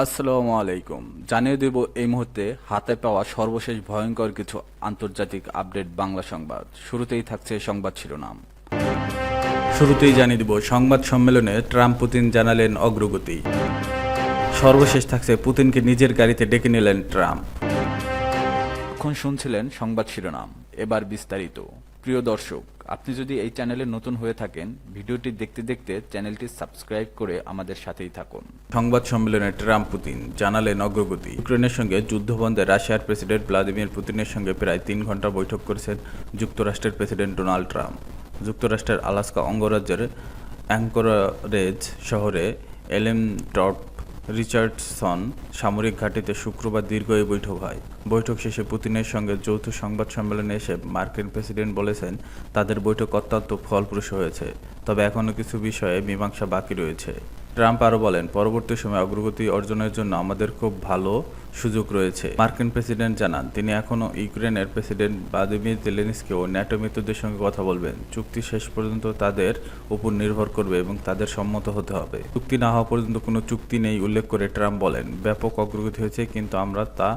আসসালামু আলাইকুম। জানিয়ে দেব এই মুহূর্তে হাতে পাওয়া সর্বশেষ ভয়ঙ্কর কিছু আন্তর্জাতিক আপডেট বাংলা সংবাদ। শুরুতেই থাকছে সংবাদ শিরোনাম। শুরুতেই জানিয়ে দেব সংবাদ সম্মেলনে ট্রাম্প পুতিন জানালেন অগ্রগতি। সর্বশেষ থাকছে পুতিনকে নিজের গাড়িতে ডেকে নিলেন ট্রাম্প। এখন শুনছিলেন সংবাদ শিরোনাম, এবার বিস্তারিত। প্রিয় দর্শক, আপনি যদি এই চ্যানেলে নতুন হয়ে থাকেন, ভিডিওটি দেখতে দেখতে চ্যানেলটি সাবস্ক্রাইব করে আমাদের সাথেই থাকুন। সংবাদ সম্মেলনে ট্রাম্প পুতিন জানালেন অগ্রগতি। ইউক্রেনের সঙ্গে যুদ্ধবন্ধে রাশিয়ার প্রেসিডেন্ট ভ্লাদিমির পুতিনের সঙ্গে প্রায় 3 ঘন্টা বৈঠক করেছেন যুক্তরাষ্ট্রের প্রেসিডেন্ট ডোনাল্ড ট্রাম্প। যুক্তরাষ্ট্রের আলাস্কা অঙ্গরাজ্যের অ্যাঙ্করেজ শহরে এলেমটর্প রিচার্ডসন সামরিক ঘাঁটিতে শুক্রবার দীর্ঘ এই বৈঠক হয়। বৈঠক শেষে পুতিনের সঙ্গে যৌথ সংবাদ সম্মেলনে এসে মার্কিন প্রেসিডেন্ট বলেছেন তাদের বৈঠক অত্যন্ত ফলপ্রসূ হয়েছে, তবে এখনও কিছু বিষয়ে মীমাংসা বাকি রয়েছে। ট্রাম্প আরও বলেন, পরবর্তী সময়ে অগ্রগতি অর্জনের জন্য আমাদের খুব ভালো সুযোগ রয়েছে। মার্কিন প্রেসিডেন্ট জানান তিনি এখনও ইউক্রেনের প্রেসিডেন্ট ভ্লাদিমির জেলেনস্কি ও ন্যাটো মিত্রদের সঙ্গে কথা বলবেন। চুক্তি শেষ পর্যন্ত তাদের উপর নির্ভর করবে এবং তাদের সম্মত হতে হবে। চুক্তি না হওয়া পর্যন্ত কোনো চুক্তি নেই উল্লেখ করে ট্রাম্প বলেন, ব্যাপক অগ্রগতি হয়েছে কিন্তু আমরা তা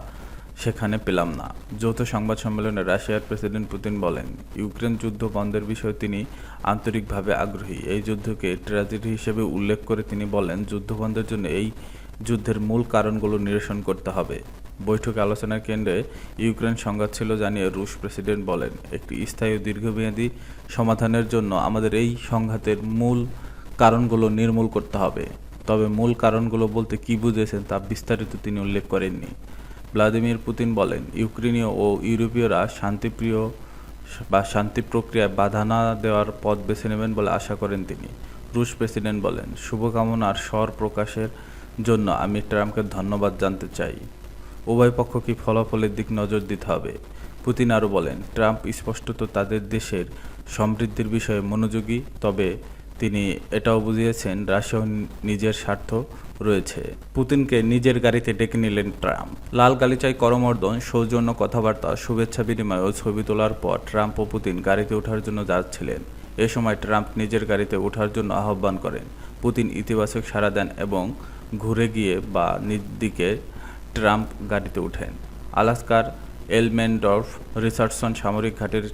সেখানে পেলাম না। যৌথ সংবাদ সম্মেলনে রাশিয়ার প্রেসিডেন্ট পুতিন বলেন, ইউক্রেন যুদ্ধ বন্ধের বিষয়ে তিনি আন্তরিকভাবে আগ্রহী। এই যুদ্ধকে ট্র্যাজেডি হিসেবে উল্লেখ করে তিনি বলেন, যুদ্ধবন্ধের জন্য এই যুদ্ধের মূল কারণগুলো নিরসন করতে হবে। বৈঠকে আলোচনার কেন্দ্রে ইউক্রেন সংঘাত ছিল জানিয়ে রুশ প্রেসিডেন্ট বলেন, একটি স্থায়ী ও দীর্ঘমেয়াদী সমাধানের জন্য আমাদের এই সংঘাতের মূল কারণগুলো নির্মূল করতে হবে। তবে মূল কারণগুলো বলতে কী বুঝেছেন তা বিস্তারিত তিনি উল্লেখ করেননি। ভ্লাদিমির পুতিন বলেন, ইউক্রেনীয় ও ইউরোপীয়রা শান্তিপ্রিয় বা শান্তি প্রক্রিয়ায় বাধা না দেওয়ার পথ বেছে নেবেন বলে আশা করেন তিনি। রুশ প্রেসিডেন্ট বলেন, শুভকামনার স্বর প্রকাশের জন্য আমি ট্রাম্পকে ধন্যবাদ জানতে চাই। উভয় পক্ষকে ফলাফলের দিক নজর দিতে হবে। পুতিন আরও বলেন, ট্রাম্প স্পষ্টত তাদের দেশের সমৃদ্ধির বিষয়ে মনোযোগী, তবে তিনি এটাও বুঝিয়েছেন রাশিয়ার নিজের স্বার্থ রয়েছে। পুতিনকে নিজের গাড়িতে ডেকে নিলেন ট্রাম্প। লাল গালিচায় করমর্দন, সৌজন্য কথাবার্তা, শুভেচ্ছা বিনিময় ও ছবি তোলার পর ট্রাম্প ও পুতিন গাড়িতে ওঠার জন্য যাচ্ছিলেন। এ সময় ট্রাম্প নিজের গাড়িতে ওঠার জন্য আহ্বান করেন। পুতিন ইতিবাচক সাড়া দেন এবং ঘুরে গিয়ে বা নিজ দিকে ট্রাম্প গাড়িতে ওঠেন। আলাস্কার এলমেনডর্ফ রিচার্ডসন সামরিক ঘাঁটির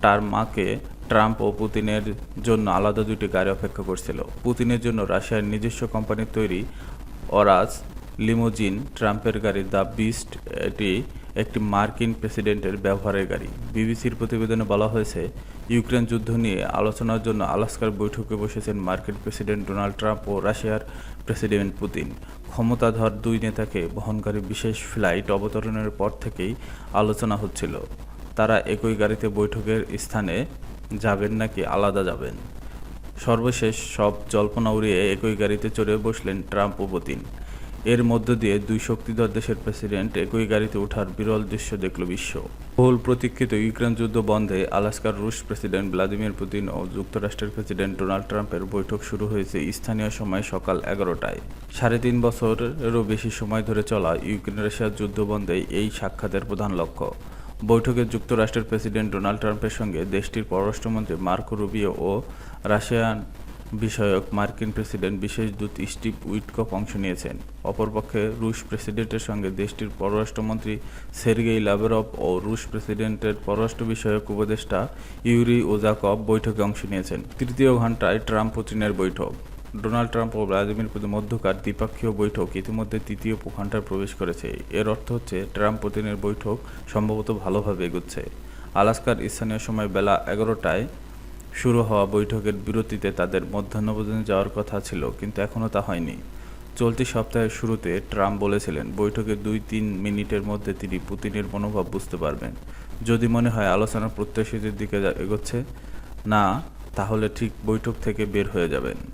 টারমাকে ট্রাম্প ও পুতিনের জন্য আলাদা দুটি গাড়ি অপেক্ষা করছিল। পুতিনের জন্য রাশিয়ার নিজস্ব কোম্পানির তৈরি অরাজ লিমোজিন, ট্রাম্পের গাড়ি দ্য বিস্ট, এটি একটি মার্কিন প্রেসিডেন্টের ব্যবহারের গাড়ি। বিবিসির প্রতিবেদনে বলা হয়েছে, ইউক্রেন যুদ্ধ নিয়ে আলোচনার জন্য আলাস্কার বৈঠকে বসেছেন মার্কিন প্রেসিডেন্ট ডোনাল্ড ট্রাম্প ও রাশিয়ার প্রেসিডেন্ট পুতিন। ক্ষমতাধর দুই নেতাকে বহনকারী বিশেষ ফ্লাইট অবতরণের পর থেকেই আলোচনা হচ্ছিল তারা একই গাড়িতে বৈঠকের স্থানে যাবেন নাকি আলাদা যাবেন। সর্বশেষ সব জল্পনা উড়িয়ে একই গাড়িতে চড়ে বসলেন ট্রাম্প ও পুতিন। এর মধ্য দিয়ে দুই শক্তিধর দেশের প্রেসিডেন্ট একই গাড়িতে ওঠার বিরল দৃশ্য দেখল বিশ্ব। বহুল প্রতীক্ষিত ইউক্রেন যুদ্ধ বন্ধে আলাস্কার রুশ প্রেসিডেন্ট ভ্লাদিমির পুতিন ও যুক্তরাষ্ট্রের প্রেসিডেন্ট ডোনাল্ড ট্রাম্পের বৈঠক শুরু হয়েছে স্থানীয় সময় সকাল 11টায়। 3.5 বছরেরও বেশি সময় ধরে চলা ইউক্রেন রাশিয়ার যুদ্ধ বন্ধে এই সাক্ষাতের প্রধান লক্ষ্য। বৈঠকে যুক্তরাষ্ট্রের প্রেসিডেন্ট ডোনাল্ড ট্রাম্পের সঙ্গে দেশটির পররাষ্ট্রমন্ত্রী মার্কো রুবিও ও রাশিয়ান বিষয়ক মার্কিন প্রেসিডেন্ট বিশেষ দূত স্টিভ উইটকফ অংশ নিয়েছেন। অপরপক্ষে রুশ প্রেসিডেন্টের সঙ্গে দেশটির পররাষ্ট্রমন্ত্রী সের্গেই লাভরভ ও রুশ প্রেসিডেন্টের পররাষ্ট্র বিষয়ক উপদেষ্টা ইউরি ওজাকভ বৈঠকে অংশ নিয়েছেন। তৃতীয় ঘণ্টায় ট্রাম্প পুতিনের বৈঠক। ডোনাল্ড ট্রাম্প ও ভ্লাদিমির পুতিনের মধ্যকার দ্বিপক্ষীয় বৈঠক ইতিমধ্যে তৃতীয় ঘণ্টায় প্রবেশ করেছে। এর অর্থ হচ্ছে ট্রাম্প পুতিনের বৈঠক সম্ভবত ভালোভাবে এগোচ্ছে। আলাস্কার স্থানীয় সময় বেলা 11টায় শুরু হওয়া বৈঠকের বিরতিতে তাদের মধ্যাহ্নভোজনে যাওয়ার কথা ছিল, কিন্তু এখনও তা হয়নি। চলতি সপ্তাহের শুরুতে ট্রাম্প বলেছিলেন, বৈঠকের 2-3 মিনিটের মধ্যে তিনি পুতিনের মনোভাব বুঝতে পারবেন। যদি মনে হয় আলোচনা প্রত্যাশিত দিকে এগোচ্ছে না, তাহলে ঠিক বৈঠক থেকে বের হয়ে যাবেন।